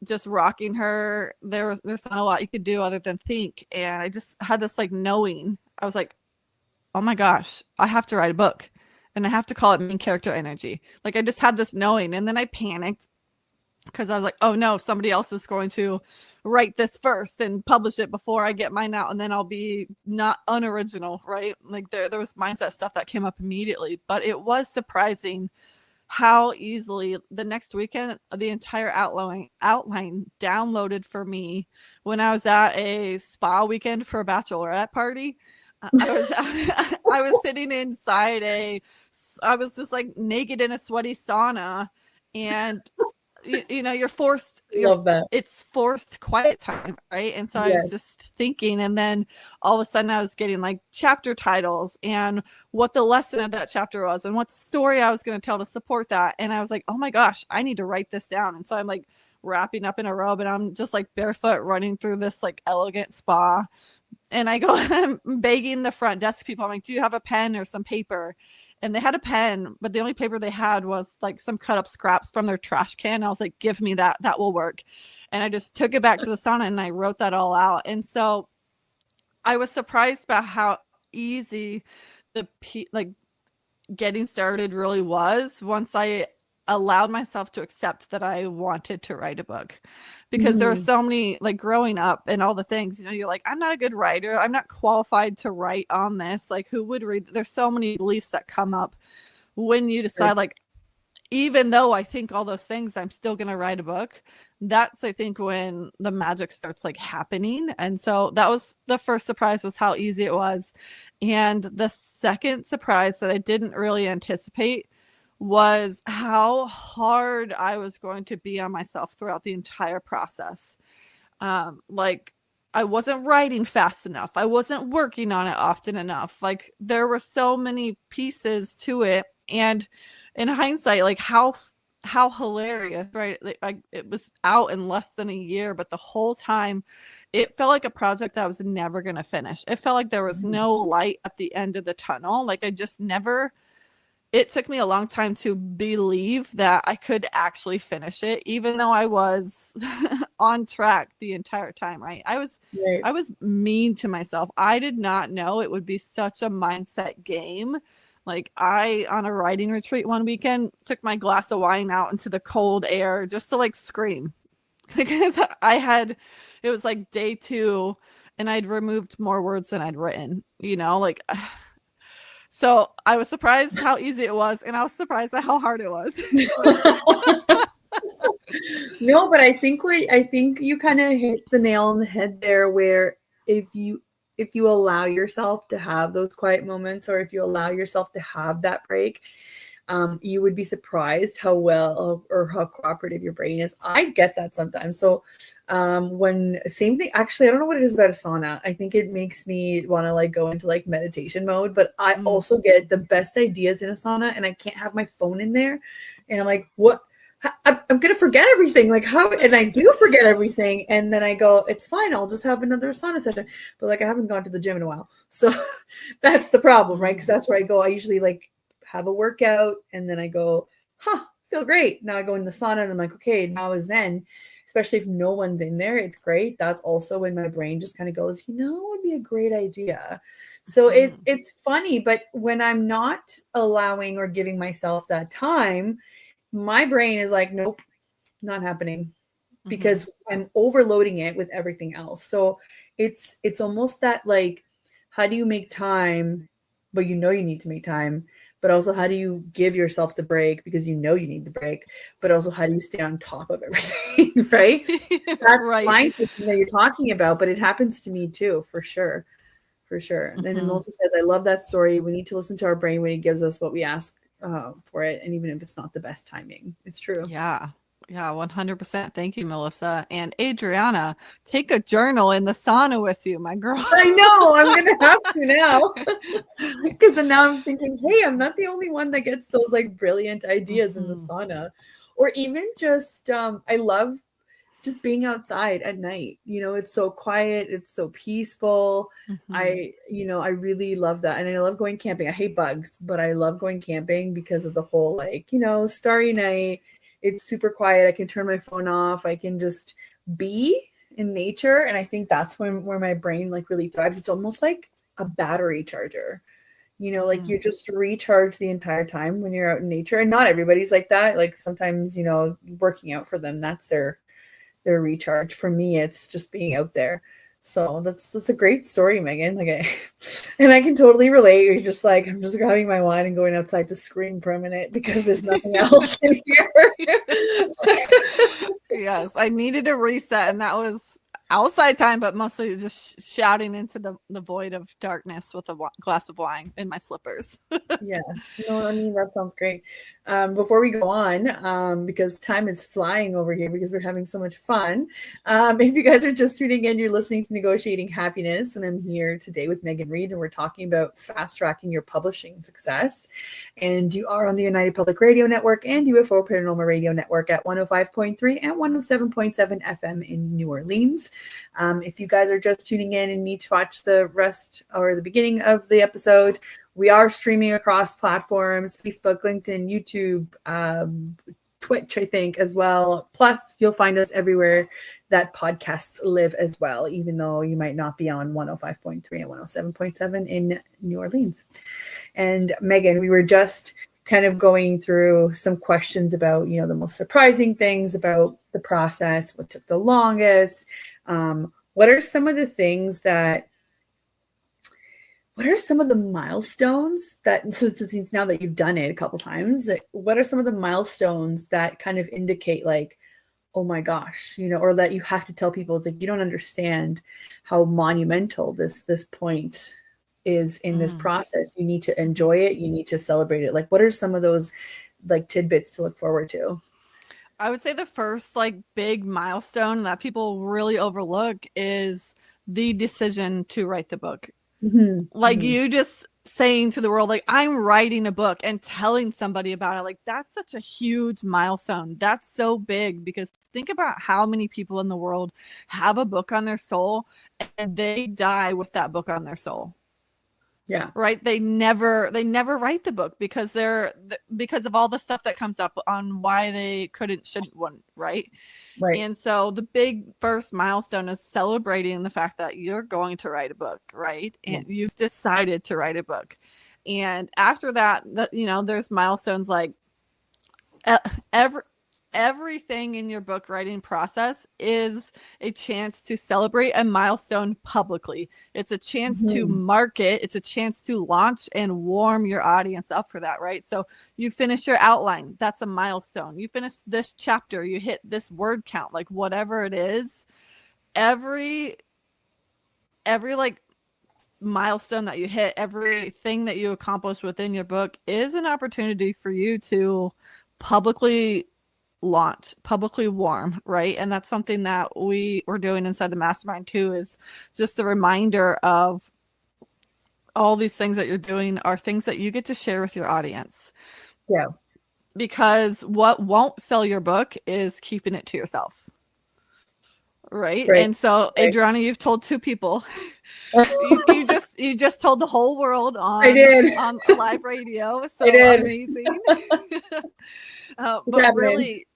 just rocking her. There's not a lot you could do other than think. And I just had this like knowing. I was like, oh my gosh, I have to write a book. And I have to call it main character energy. Like I just had this knowing. And then I panicked because I was like, oh no, somebody else is going to write this first and publish it before I get mine out. And then I'll be not unoriginal, right? Like there was mindset stuff that came up immediately. But it was surprising how easily the next weekend, the entire outline downloaded for me when I was at a spa weekend for a bachelorette party. I was sitting inside I was just like naked in a sweaty sauna, and you know, it's forced quiet time, right? And so I was just thinking, and then all of a sudden I was getting like chapter titles and what the lesson of that chapter was and what story I was going to tell to support that. And I was like, oh my gosh, I need to write this down. And so I'm like wrapping up in a robe and I'm just like barefoot running through this like elegant spa. And I go, I'm begging the front desk people. I'm like, do you have a pen or some paper? And they had a pen, but the only paper they had was like some cut up scraps from their trash can. I was like, give me that. That will work. And I just took it back to the sauna and I wrote that all out. And so I was surprised by how easy like getting started really was once I allowed myself to accept that I wanted to write a book, because there were so many, like growing up and all the things, you know, you're like, I'm not a good writer. I'm not qualified to write on this. Like who would read? There's so many beliefs that come up when you decide like, even though I think all those things, I'm still going to write a book. That's, I think, when the magic starts like happening. And so that was the first surprise, was how easy it was. And the second surprise that I didn't really anticipate was how hard I was going to be on myself throughout the entire process. Like I wasn't writing fast enough. I wasn't working on it often enough. Like there were so many pieces to it. And in hindsight, like how hilarious, right? Like it was out in less than a year, but the whole time it felt like a project I was never going to finish. It felt like there was no light at the end of the tunnel. Like I just never. It took me a long time to believe that I could actually finish it, even though I was on track the entire time, right? I was mean to myself. I did not know it would be such a mindset game. Like on a writing retreat one weekend, took my glass of wine out into the cold air just to like scream, because it was like day 2 and I'd removed more words than I'd written, you know, like. So I was surprised how easy it was, and I was surprised at how hard it was. No, but I think you kind of hit the nail on the head there, where if you allow yourself to have those quiet moments, or if you allow yourself to have that break, you would be surprised how well or how cooperative your brain is. I get that sometimes. So same thing, actually, I don't know what it is about a sauna. I think it makes me want to like go into like meditation mode, but I also get the best ideas in a sauna, and I can't have my phone in there. And I'm like, what? I'm going to forget everything. Like how, and I do forget everything. And then I go, it's fine. I'll just have another sauna session. But like, I haven't gone to the gym in a while. So that's the problem, right? Because that's where I go. I usually like have a workout and then I go, feel great. Now I go in the sauna and I'm like, okay, now is Zen. especially if no one's in there, it's great. That's also when my brain just kind of goes, it would be a great idea. So it's funny, but when I'm not allowing or giving myself that time, my brain is like, nope, not happening, because I'm overloading it with everything else. So it's almost that, like, how do you make time, but you need to make time, but also how do you give yourself the break because you need the break, but also how do you stay on top of everything, right? That's Right. mindset that you're talking about, but it happens to me too, for sure. For sure. And then Melissa says, I love that story. We need to listen to our brain when it gives us what we ask for it. And even if it's not the best timing, it's true. Yeah. Yeah, 100%. Thank you, Melissa. And Adriana, take a journal in the sauna with you, my girl. I know. I'm going to have to now. Because now I'm thinking, hey, I'm not the only one that gets those like brilliant ideas in the sauna. Or even just, I love just being outside at night. It's so quiet. It's so peaceful. I really love that. And I love going camping. I hate bugs, but I love going camping because of the whole, like, starry night. It's super quiet. I can turn my phone off. I can just be in nature. And I think that's where my brain like really thrives. It's almost like a battery charger. Like you just recharge the entire time when you're out in nature. And not everybody's like that. Like sometimes, working out for them, that's their recharge. For me, it's just being out there. So that's a great story, Megan. And I can totally relate. You're just like, I'm just grabbing my wine and going outside to scream for a minute because there's nothing else in here. Yes, I needed a reset, and that was outside time, but mostly just shouting into the void of darkness with a glass of wine in my slippers. Yeah, that sounds great. Before we go on, because time is flying over here because we're having so much fun. If you guys are just tuning in, you're listening to Negotiating Happiness, and I'm here today with Megan Reed, and we're talking about fast tracking your publishing success. And you are on the United Public Radio Network and UFO Paranormal Radio Network at 105.3 and 107.7 FM in New Orleans. If you guys are just tuning in and need to watch the rest or the beginning of the episode, we are streaming across platforms, Facebook, LinkedIn, YouTube, Twitch, I think, as well. Plus, you'll find us everywhere that podcasts live as well, even though you might not be on 105.3 and 107.7 in New Orleans. And Megan, we were just kind of going through some questions about, the most surprising things about the process, what took the longest. What are some of the things what are some of the milestones so since now that you've done it a couple times, what are some of the milestones that kind of indicate like, oh my gosh, or that you have to tell people, it's like, you don't understand how monumental this point is in this process. You need to enjoy it. You need to celebrate it. Like, what are some of those like tidbits to look forward to? I would say the first like big milestone that people really overlook is the decision to write the book. You just saying to the world, like, I'm writing a book and telling somebody about it. Like, that's such a huge milestone. That's so big, because think about how many people in the world have a book on their soul and they die with that book on their soul. Yeah. Right. They never write the book because of all the stuff that comes up on why they shouldn't one. Right. Right. And so the big first milestone is celebrating the fact that you're going to write a book. Right. And you've decided to write a book. And after that, there's milestones like everything in your book writing process is a chance to celebrate a milestone publicly. It's a chance to market. It's a chance to launch and warm your audience up for that, right? So you finish your outline. That's a milestone. You finish this chapter. You hit this word count, like whatever it is. Every like milestone that you hit, everything that you accomplish within your book is an opportunity for you to publicly launch, publicly warm, right? And that's something that we're doing inside the mastermind too, is just a reminder of all these things that you're doing are things that you get to share with your audience. Yeah. Because what won't sell your book is keeping it to yourself. right? Right. And so, Right. Adriana, you've told 2 people. you just told the whole world I did. on live radio. So I did. amazing. It's But happening. really,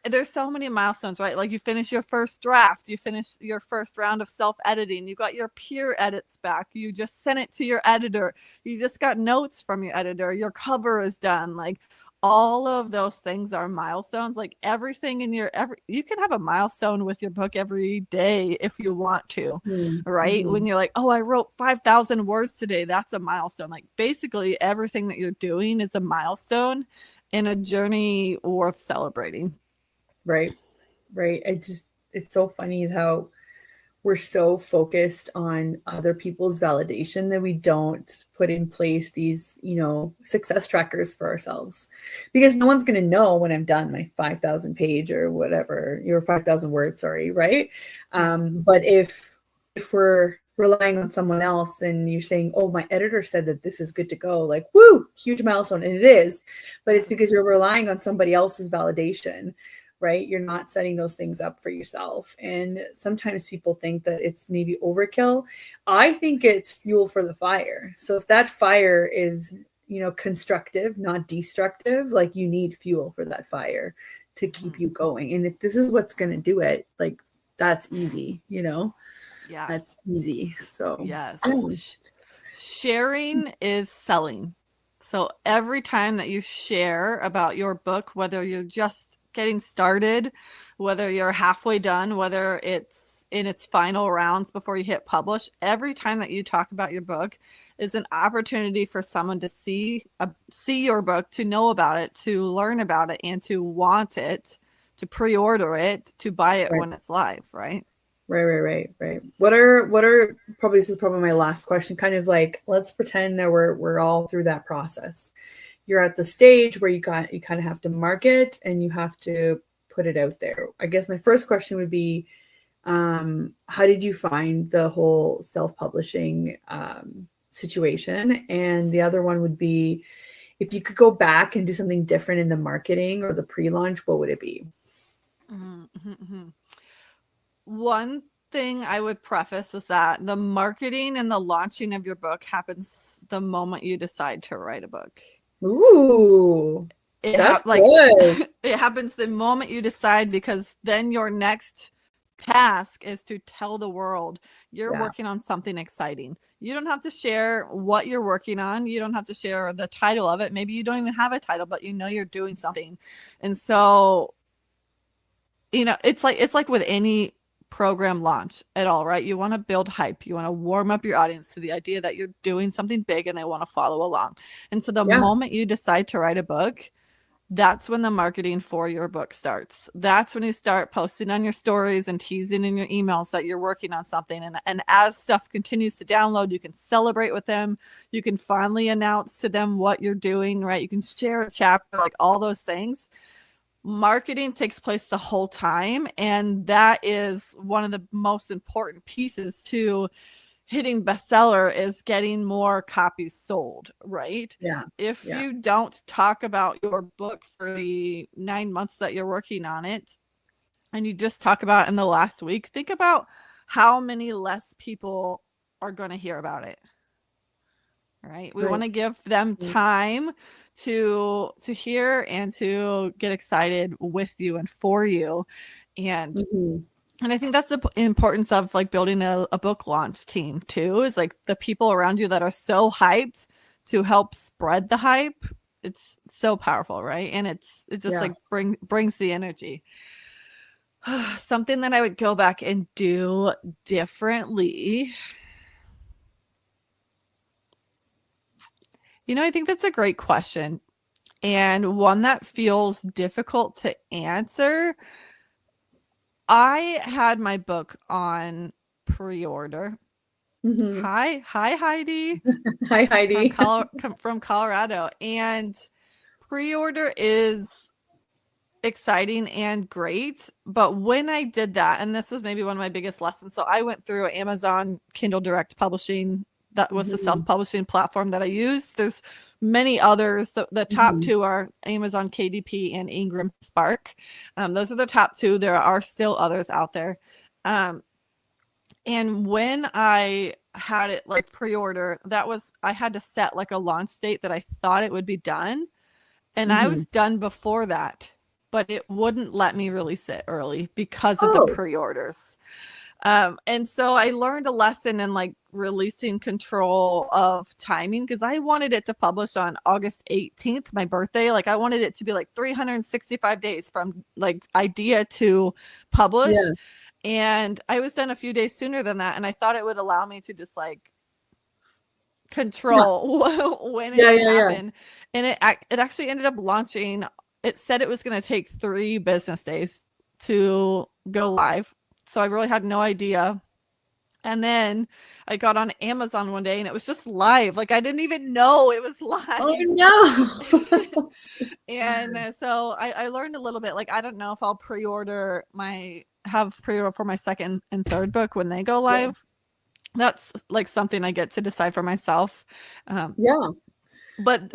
there's so many milestones, right? Like you finish your first draft, you finish your first round of self-editing, you got your peer edits back, you just sent it to your editor, you just got notes from your editor, your cover is done. Like all of those things are milestones. Like everything in you can have a milestone with your book every day if you want to, right? Mm-hmm. When you're like, oh, I wrote 5,000 words today, that's a milestone. Like basically everything that you're doing is a milestone in a journey worth celebrating. Right. It's so funny how we're so focused on other people's validation that we don't put in place these, success trackers for ourselves, because no one's going to know when I'm done my 5,000 page or whatever, your 5,000 words, sorry. Right. But if we're relying on someone else and you're saying, oh, my editor said that this is good to go, like, woo, huge milestone. And it is, but it's because you're relying on somebody else's validation, right? You're not setting those things up for yourself. And sometimes people think that it's maybe overkill. I think it's fuel for the fire. So if that fire is, constructive, not destructive, like you need fuel for that fire to keep you going. And if this is what's going to do it, like that's easy, Yeah. That's easy. So yes. Sharing is selling. So every time that you share about your book, whether you're just getting started, whether you're halfway done, whether it's in its final rounds before you hit publish, every time that you talk about your book is an opportunity for someone to see your book, to know about it, to learn about it, and to want it, to pre-order it, to buy it when it's live, right? Right. What are probably, this is probably my last question, kind of like, let's pretend that we're all through that process. You're at the stage where you kind of have to market and you have to put it out there. I guess my first question would be, how did you find the whole self-publishing situation? And the other one would be, if you could go back and do something different in the marketing or the pre-launch, what would it be? One thing I would preface is that the marketing and the launching of your book happens the moment you decide to write a book. Ooh, that's good. It happens the moment you decide, because then your next task is to tell the world you're working on something exciting. You don't have to share what you're working on. You don't have to share the title of it. Maybe you don't even have a title, but you're doing something. And so, it's like with any program launch at all, right? You want to build hype. You want to warm up your audience to the idea that you're doing something big and they want to follow along. And so the moment you decide to write a book, that's when the marketing for your book starts. That's when you start posting on your stories and teasing in your emails that you're working on something. And as stuff continues to download, you can celebrate with them. You can finally announce to them what you're doing, right? You can share a chapter, like all those things. Marketing takes place the whole time, and that is one of the most important pieces to hitting bestseller, is getting more copies sold, right? If you don't talk about your book for the 9 months that you're working on it, and you just talk about it in the last week, think about how many less people are going to hear about it, right? We want to give them time to hear and to get excited with you and for you. And and I think that's the importance of like building a book launch team too, is like the people around you that are so hyped to help spread the hype. It's so powerful, right? And it just like brings the energy. Something that I would go back and do differently. I think that's a great question, and one that feels difficult to answer. I had my book on pre-order. Hi, Heidi. Hi, Heidi. From Colorado. And pre-order is exciting and great. But when I did that, and this was maybe one of my biggest lessons. So I went through Amazon Kindle Direct Publishing. That was the self-publishing platform that I used. There's many others. The top two are Amazon KDP and Ingram Spark. Those are the top two. There are still others out there. And when I had it like pre-order, I had to set like a launch date that I thought it would be done. And I was done before that, but it wouldn't let me release it early because of the pre-orders. And so I learned a lesson in like releasing control of timing, because I wanted it to publish on August 18th, my birthday. Like I wanted it to be like 365 days from like idea to publish. Yeah. And I was done a few days sooner than that. And I thought it would allow me to just like control when it would happen. And it actually ended up launching. It said it was going to take 3 business days to go live. So I really had no idea. And then I got on Amazon one day and it was just live. Like I didn't even know it was live. Oh no. And so I learned a little bit. Like I don't know if I'll pre-order for my second and third book when they go live. Yeah. That's like something I get to decide for myself. But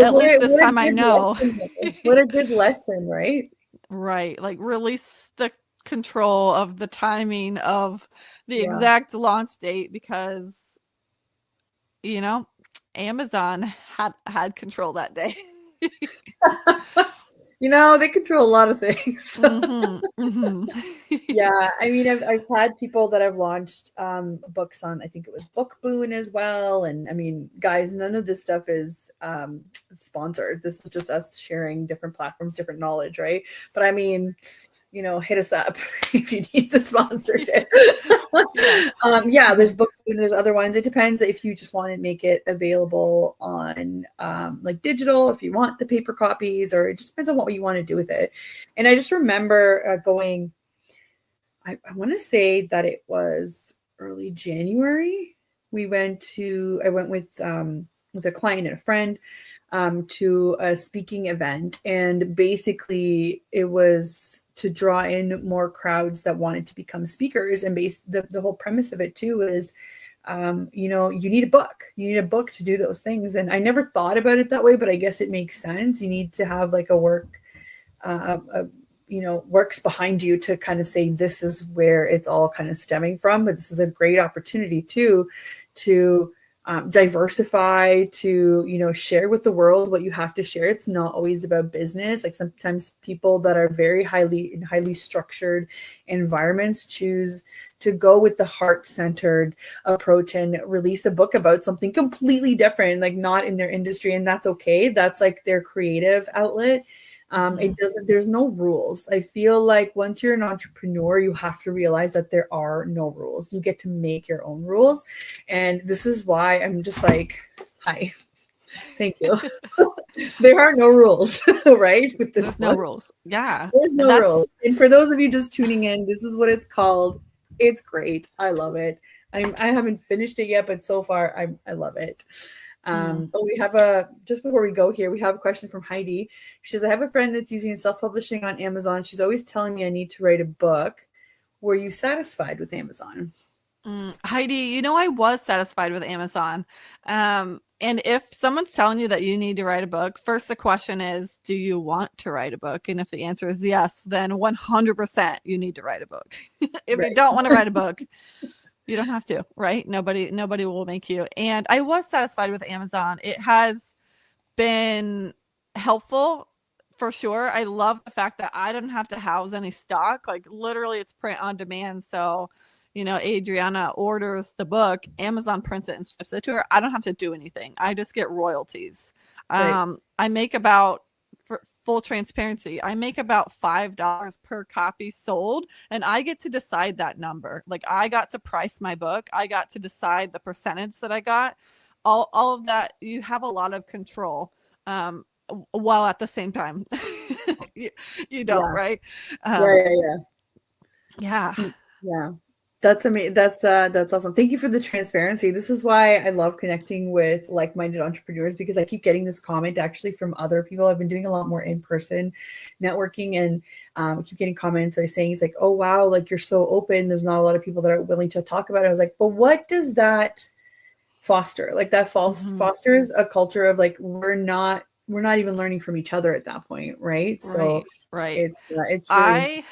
at least this time I know. What a good lesson, right? Right. Like release the control of the timing of the exact launch date, because Amazon had control that day. They control a lot of things. Yeah, I mean, I've had people that have launched books on, I think it was Book Boon as well. And I mean, guys, none of this stuff is sponsored. This is just us sharing different platforms, different knowledge, right? But I mean, hit us up if you need the sponsorship. There's Book Boon, there's other ones. It depends if you just want to make it available on like digital, if you want the paper copies, or it just depends on what you want to do with it. And I just remember going, I want to say that it was early January. I went with a client and a friend to a speaking event, and basically it was to draw in more crowds that wanted to become speakers. And the whole premise of it too is, you need a book. You need a book to do those things. And I never thought about it that way, but I guess it makes sense. You need to have like a work, works behind you to kind of say this is where it's all kind of stemming from. But this is a great opportunity too to diversify, to share with the world what you have to share. It's not always about business. Like sometimes people that are very highly structured environments choose to go with the heart-centered approach and release a book about something completely different, like not in their industry, and that's okay. That's like their creative outlet. There's no rules. I feel like once you're an entrepreneur, you have to realize that there are no rules. You get to make your own rules. And this is why I'm just like, hi, thank you. There are no rules, right? With this There's no rules. Yeah. There's no rules. And for those of you just tuning in, this is what it's called. It's great. I love it. I haven't finished it yet, but so far I love it. But we have just before we go here, we have a question from Heidi. She says, I have a friend that's using self-publishing on Amazon. She's always telling me I need to write a book. Were you satisfied with Amazon? Heidi, I was satisfied with Amazon. And if someone's telling you that you need to write a book, first the question is, do you want to write a book? And if the answer is yes, then 100% you need to write a book. If you don't want to write a book, you don't have to, right? Nobody will make you. And I was satisfied with Amazon. It has been helpful for sure. I love the fact that I don't have to house any stock. Like literally it's print on demand. So, Adriana orders the book, Amazon prints it and ships it to her. I don't have to do anything. I just get royalties. Right. I make about, for full transparency, I make about $5 per copy sold, and I get to decide that number. Like I got to price my book. I got to decide the percentage that I got. All of that, you have a lot of control, while at the same time you don't, right? Yeah. That's amazing. That's awesome. Thank you for the transparency. This is why I love connecting with like-minded entrepreneurs, because I keep getting this comment actually from other people. I've been doing a lot more in-person networking, and I keep getting comments saying, it's like, oh, wow, like you're so open. There's not a lot of people that are willing to talk about it. I was like, but what does that foster? Like that fosters a culture of like, we're not even learning from each other at that point. Right. So right. it's really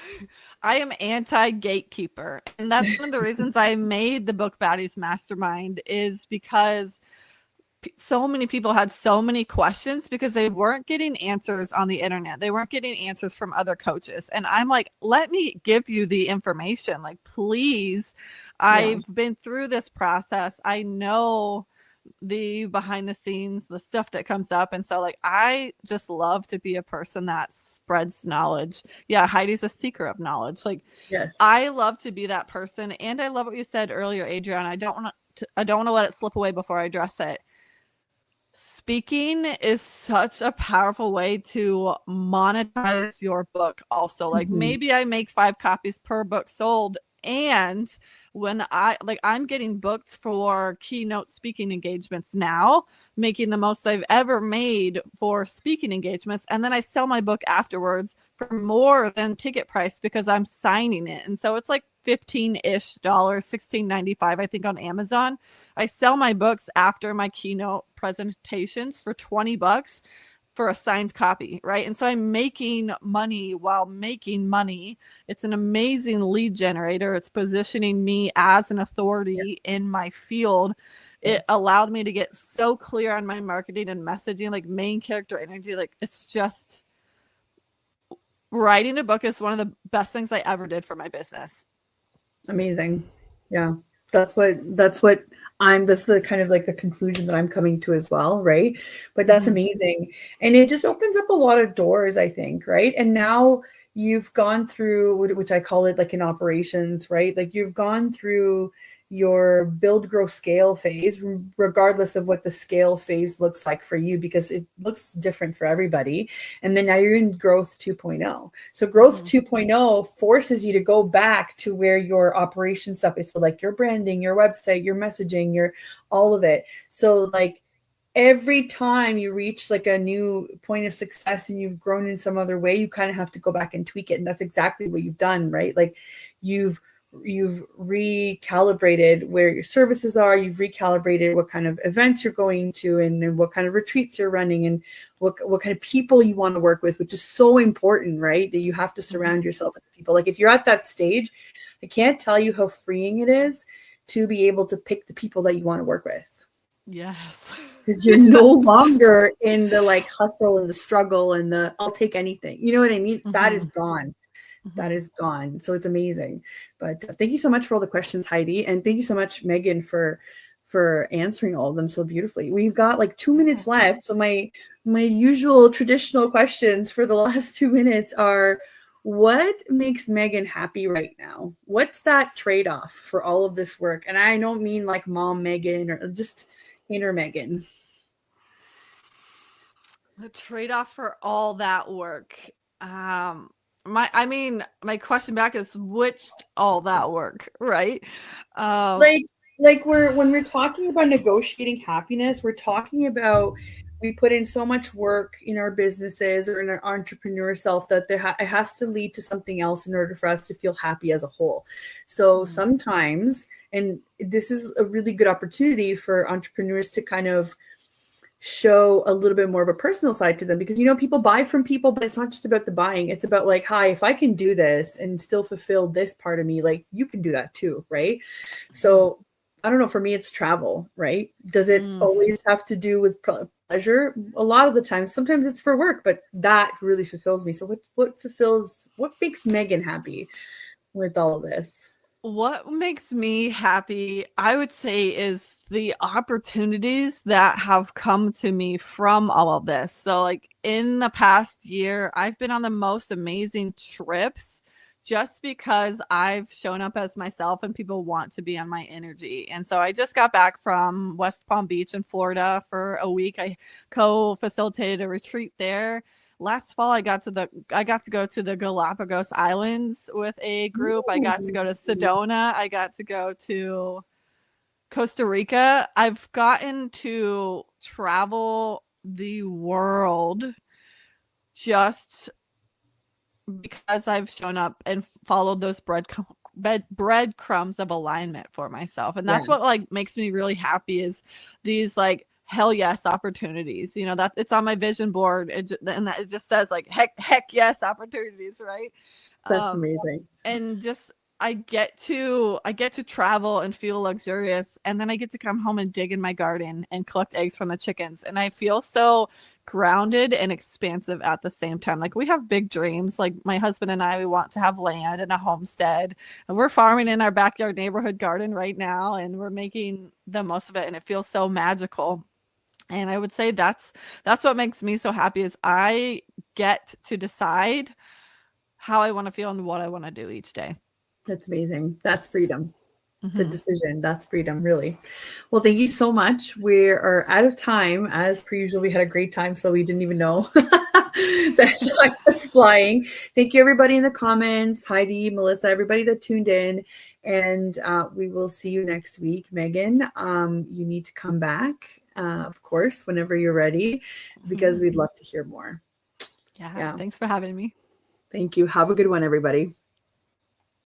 I am anti-gatekeeper. And that's one of the reasons I made the Book Baddies Mastermind, is because so many people had so many questions because they weren't getting answers on the internet. They weren't getting answers from other coaches. And I'm like, let me give you the information. Like, please, I've been through this process. I know the behind the scenes, the stuff that comes up. And so like, I just love to be a person that spreads knowledge. Yeah. Heidi's a seeker of knowledge. Like, Yes. I love to be that person. And I love what you said earlier, Adriana. I don't want to let it slip away before I address it. Speaking is such a powerful way to monetize your book also. Like, maybe I make 5 copies per book sold. And when I'm getting booked for keynote speaking engagements now, making the most I've ever made for speaking engagements. And then I sell my book afterwards for more than ticket price because I'm signing it. And so it's like $15-ish, $16.95, I think, on Amazon. I sell my books after my keynote presentations for $20 for a signed copy, right? And so I'm making money while making money. It's an amazing lead generator. It's positioning me as an authority in my field. It allowed me to get so clear on my marketing and messaging, like main character energy. Like, it's just, writing a book is one of the best things I ever did for my business. Amazing. Yeah. That's the kind of like the conclusion that I'm coming to as well. Right. But that's amazing. And it just opens up a lot of doors, I think. Right. And now you've gone through, which I call it like in operations, right? Like, you've gone through your build, grow, scale phase, regardless of what the scale phase looks like for you, because it looks different for everybody. And then now you're in growth 2.0. So growth 2.0 forces you to go back to where your operation stuff is. So like your branding, your website, your messaging, your all of it. So like, every time you reach like a new point of success and you've grown in some other way, you kind of have to go back and tweak it. And that's exactly what you've done, right? Like, you've recalibrated where your services are. You've recalibrated what kind of events you're going to, and what kind of retreats you're running, and what kind of people you want to work with, which is so important, right? That you have to surround yourself with people. Like, if you're at that stage, I can't tell you how freeing it is to be able to pick the people that you want to work with. Yes. Because you're no longer in the like hustle and the struggle and the I'll take anything. You know what I mean? That is gone. That is gone. So it's amazing. But thank you so much for all the questions, Heidi. And thank you so much, Megan, for answering all of them so beautifully. We've got like 2 minutes left. So my usual traditional questions for the last 2 minutes are, what makes Megan happy right now? What's that trade-off for all of this work? And I don't mean like mom Megan, or just inner Megan. The trade-off for all that work. My question back is, which all that work, right? Like when we're talking about negotiating happiness, we're talking about, we put in so much work in our businesses or in our entrepreneur self that it has to lead to something else in order for us to feel happy as a whole. So sometimes, and this is a really good opportunity for entrepreneurs to kind of show a little bit more of a personal side to them, because, you know, people buy from people, but it's not just about the buying. It's about like, hi, if I can do this and still fulfill this part of me, like, you can do that too. Right. So I don't know, for me, it's travel, right? Does it always have to do with pleasure? A lot of the time, sometimes it's for work, but that really fulfills me. So what makes Megan happy with all of this? What makes me happy, I would say, is the opportunities that have come to me from all of this. So like, in the past year, I've been on the most amazing trips just because I've shown up as myself and people want to be on my energy. And so I just got back from West Palm Beach in Florida for a week. I co-facilitated a retreat there. Last fall, I got to go to the Galapagos Islands with a group. I got to go to Sedona. I got to go to Costa Rica. I've gotten to travel the world just because I've shown up and followed those breadcrumbs of alignment for myself. And that's what like makes me really happy, is these like hell yes opportunities. You know, that it's on my vision board, and that it just says like heck yes opportunities, right? That's amazing. And just I get to travel and feel luxurious, and then I get to come home and dig in my garden and collect eggs from the chickens, and I feel so grounded and expansive at the same time. Like, we have big dreams. Like, my husband and I, we want to have land and a homestead, and we're farming in our backyard neighborhood garden right now, and we're making the most of it, and it feels so magical. And I would say that's what makes me so happy, is I get to decide how I want to feel and what I want to do each day. That's amazing. That's freedom. The decision. That's freedom, really. Well, thank you so much. We are out of time. As per usual, we had a great time, so we didn't even know that time was flying. Thank you, everybody in the comments. Heidi, Melissa, everybody that tuned in. And we will see you next week. Megan, you need to come back, of course, whenever you're ready, because we'd love to hear more. Yeah. Thanks for having me. Thank you. Have a good one, everybody.